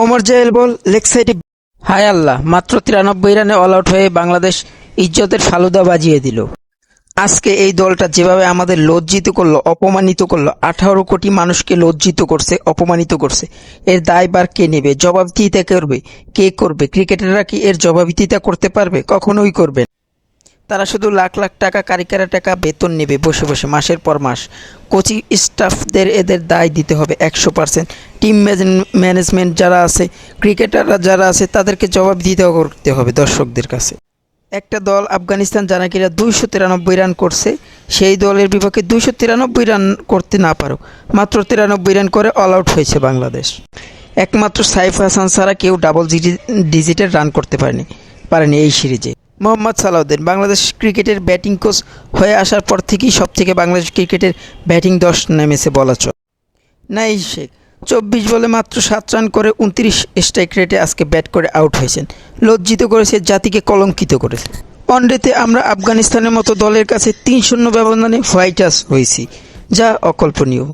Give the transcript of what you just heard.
ওমর জায়েল বল leg সাইডে। হায় আল্লাহ, মাত্র 93 রানে অল আউট হয়ে বাংলাদেশ ইজ্জতের ফালুদা বাজিয়ে দিল। আজকে এই দলটা যেভাবে আমাদের লজ্জিত করলো, অপমানিত করলো, 18 কোটি মানুষকে লজ্জিত করছে, অপমানিত করছে, এর দায়ভার কে নেবে? জবাবদিহিতা করবে কে? করবে ক্রিকেটাররা কি এর জবাবদিহিতা করতে পারবে? কখনোই করবে না। তারা শুধু লাখ লাখ টাকা, কারিকারা টাকা বেতন নেবে বসে বসে মাসের পর মাস। কোচিং স্টাফদের এদের দায় দিতে হবে 100%। টিম ম্যানেজমেন্ট যারা আছে, ক্রিকেটাররা যারা আছে, তাদেরকে জবাবদিহিতা করতে হবে দর্শকদের কাছে। একটা দল আফগানিস্তান যারা কিনা 293 রান করছে, সেই দলের বিপক্ষে 293 রান করতে না পারুক, মাত্র 93 রান করে অল আউট হয়েছে বাংলাদেশ। একমাত্র সাইফ হাসান ছাড়া কেউ ডাবল ডিজিটের রান করতে পারেনি এই সিরিজে। মোহাম্মদ সালাউদ্দিন বাংলাদেশ ক্রিকেটের ব্যাটিং কোচ হয়ে আসার পর থেকেই সবথেকে বাংলাদেশ ক্রিকেটের ব্যাটিং দশ নেমেছে বলা চলে। নাইম শেখ 24 বলে মাত্র 7 রান করে 29 স্ট্রাইক রেটে আজকে ব্যাট করে আউট হয়েছেন। লজ্জিত করেছে, জাতিকে কলঙ্কিত করেছে। ওয়ানডেতে আমরা আফগানিস্তানের মতো দলের কাছে 3-0 ব্যবধানে হোয়াইট হাউস হয়েছি, যা অকল্পনীয়।